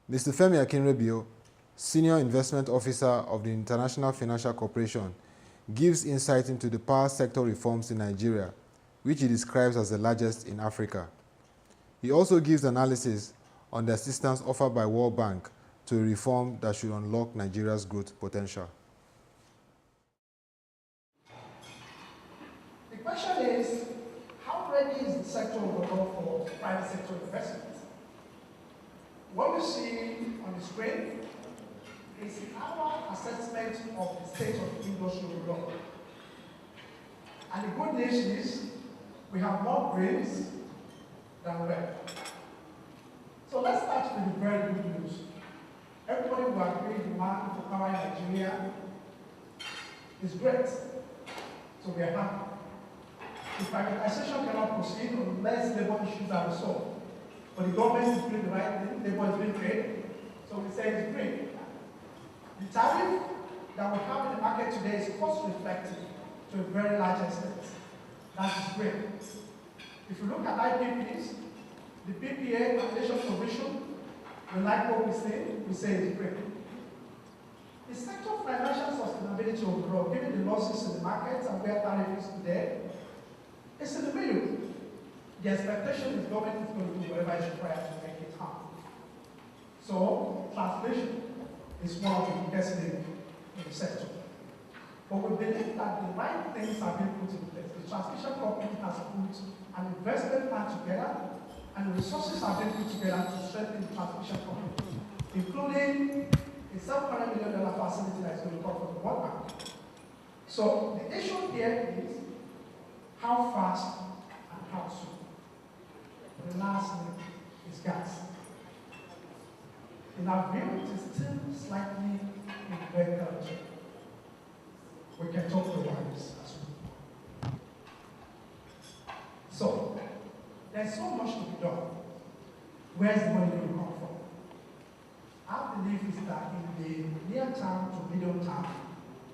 Mr. Femi Akinrebiyo, Senior Investment Officer of the International Financial Corporation, gives insight into the power sector reforms in Nigeria, which he describes as the largest in Africa. He also gives analysis on the assistance offered by World Bank to a reform that should unlock Nigeria's growth potential. The question is, how ready is the sector overall for private sector investment? What we see on the screen is our assessment of the state of the industry overall. And the good news is, we have more brains than red. So let's start with the very good news. Everybody will agree demand for power in Nigeria is great. So we are happy. The privatization cannot proceed unless labor issues are resolved. But the government is doing the right thing, labor is being paid, so we say it's great. The tariff that we have in the market today is cost reflective to a very large extent. That is great. If you look at IPPs, the PPA, population provision, we like what we say it's great. The sector of financial sustainability overall, given the losses in the markets and where tariff is today, is in the middle. The expectation is government is going to do whatever is required to make it happen. So, translation is one of the biggest links in the sector. But we believe that the right things are being put in place. The transmission company has put an investment plan together, and the resources are being put together to strengthen the transmission company, including a $700 million facility that is going to come from the World Bank. So the issue here is how fast and how soon. The last link is gas. In our view, it is still slightly in red territory. We can talk about this as well. So, there's so much to be done. Where's the money going to come from? Our belief is that in the near term to medium term,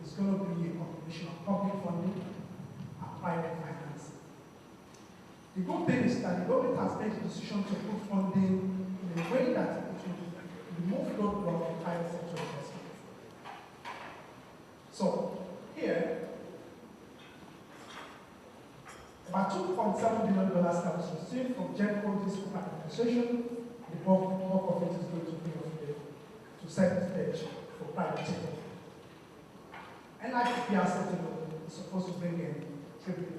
it's going to be a combination of public funding and private financing. The good thing is that the government has made the decision to put funding in a way that it will remove roadblock for private sector investment. So, here, about $2.7 billion that was received from GenCo this privatization. The bulk of it is going to be to set the stage for private sector. NIPP asset is supposed to bring in $3 billion.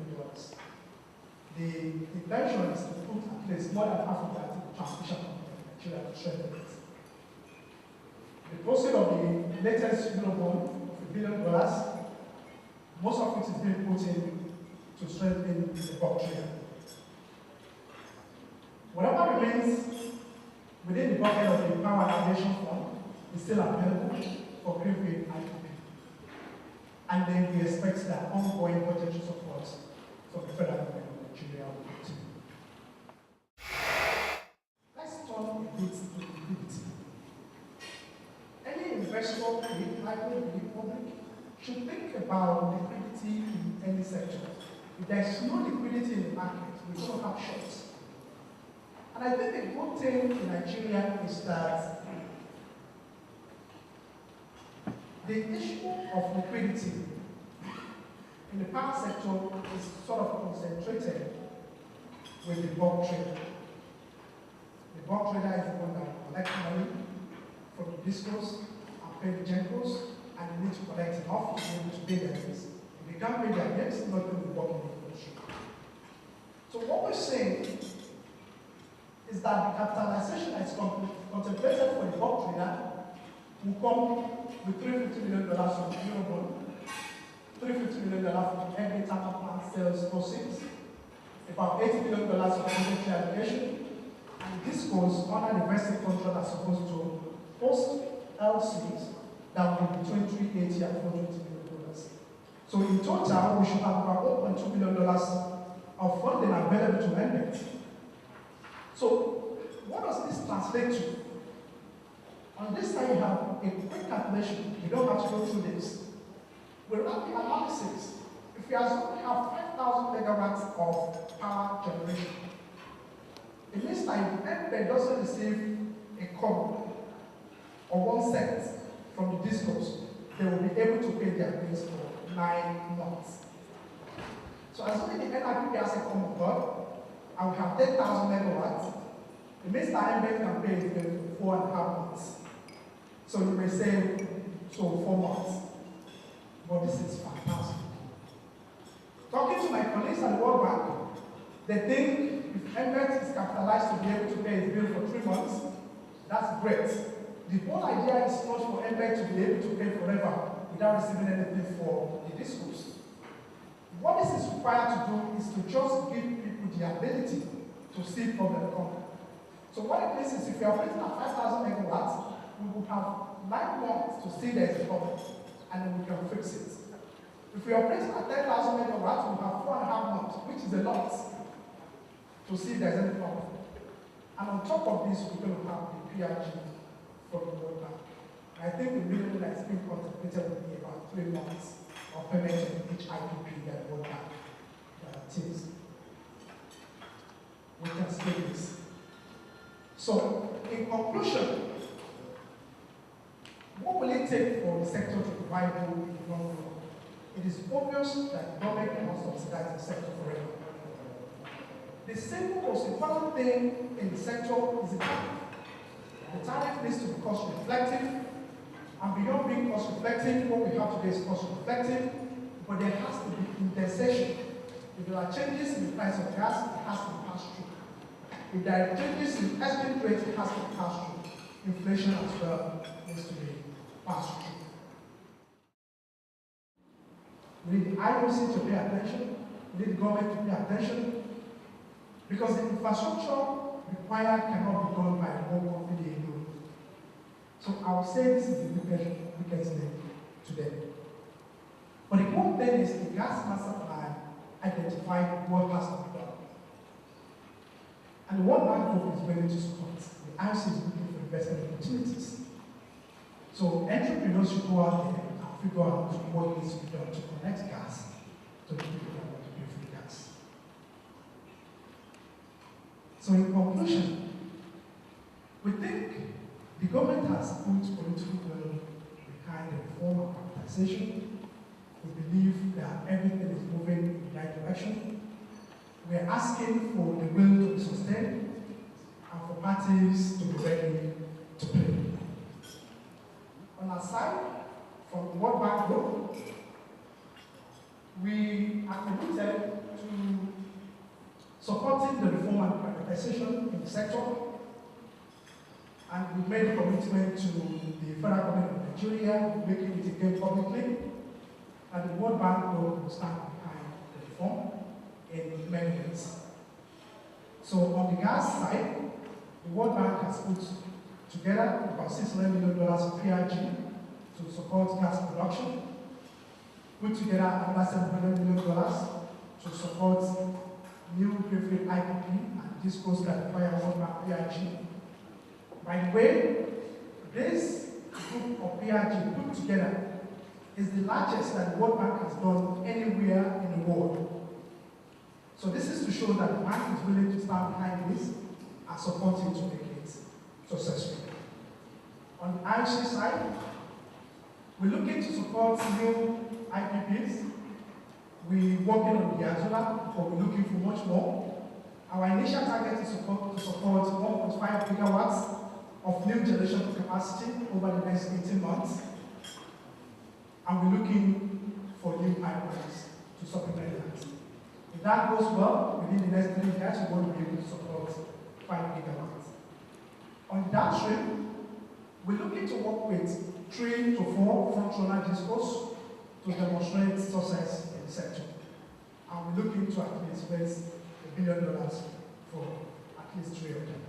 The intention is to put at least more than half of that in the transmission company in Nigeria to strengthen it. The proceeds of the latest Eurobond of $1 billion, most of it is being put in to strengthen the bulk trader. Whatever remains within the bucket of the Power Innovation Fund is still available for Greenfield IPP. And then we expect that ongoing budgetary support from the federal government of Nigeria will continue. Let's turn a bit to liquidity. Any investor, private, public, should think about liquidity in any sector. If there's no liquidity in the market, we don't have shorts. And I think the good thing in Nigeria is that the issue of liquidity in the power sector is sort of concentrated with the bulk trader. The bulk trader is the one that will collect money from the discos and pay the GenCos, and they need to collect enough to be able to pay their bills. If they can't pay their bills, it's not going to work in the industry. So what we're saying is that the capitalization that is contemplated for the bulk trader will come with $350 million from the Eurobond, $350 million from every thermal plant sales proceeds, about $80 million of inventory allocation, and this goes under the vested contract that's supposed to post LCs that will be between $380 and $420 million. So in total, we should have about $1.2 billion of funding available to lend it. So what does this translate to? On this side, you have a quick calculation. You don't have to go through this. We run the analysis. If we assume we have 5,000 megawatts of power generation, it means that if MPEG doesn't receive a call, or 1 cent from the discourse, they will be able to pay their bills for 9 months. So assuming the NRPP has a common God, and we have 10,000 megawatts, it means that MBEC can pay its bill for 4.5 months. So you may say, so 4 months. But this is fantastic. Talking to my colleagues at the World Bank, they think if MBEC is capitalized to be able to pay its bill for 3 months, that's great. The whole idea is not for MBEC to be able to pay forever without receiving anything for the discourse. What this is required to do is to just give people the ability to see from the economy. So what it means is if you are operating at 5,000 megawatts, we will have 9 months to see there's a problem, and then we can fix it. If we are operating at 10,000 megawatts, we have 4.5 months, which is a lot, to see if there's any problem. And on top of this, we're going to have the PRG from the World Bank. I think the minimum that's been contemplated will be about 3 months of payment of each IPP that World Bank teams. We can speak this. So, in conclusion, what will it take for the sector to be viable in the long run? It is obvious that the government cannot subsidize the sector forever. The single most important thing in the sector is the tariff. The tariff needs to be cost reflective, and beyond being cost reflective, what we have today is cost reflective, but there has to be indexation. If there are changes in the price of gas, it has to be passed through. If there are changes in exchange rate, it has to be passed through. Inflation as well needs to be passed through. We need the IOC to pay attention, we need the government to pay attention, because the infrastructure required cannot be done by one company alone. So I would say this is the weakest link today. But the good thing is the gas master plan identified what has to be done. And the World Bank Group is ready to support. The IOC is looking for investment opportunities. So entrepreneurs should go out there and figure out what needs to be done to connect gas to the people that want to pay for the gas. So in conclusion, we think the government has put political will behind the reform of privatization. We believe that everything is moving in the right direction. We are asking for the will to be sustained and for parties to be ready to play. On our side, from the World Bank Group, we are committed to supporting the reform and privatization in the sector, and we made a commitment to the federal government of Nigeria, making it again publicly, and the World Bank Group will stand behind the reform in many ways. So on the gas side, the World Bank has put together about $600 million of PRG to support gas production, put together another $700 million to support new greenfield IPP and discourse that require World Bank PRG. By the way, this group of PRG put together is the largest that the World Bank has done anywhere in the world. So this is to show that the bank is willing to stand behind this and support it to make it successful. On the IOC side, we're looking to support new IPPs. We're working on the Azula, but we're looking for much more. Our initial target is to support 1.5 gigawatts of new generation capacity over the next 18 months. And we're looking for new pipelines to supplement that. If that goes well, within the next 3 years, we want to be able to support 5 gigawatts. On the downstream, we're looking to work with 3 to 4 front-runner discourse to demonstrate success in the sector. And we're looking to at least raise $1 billion for at least 3 of them.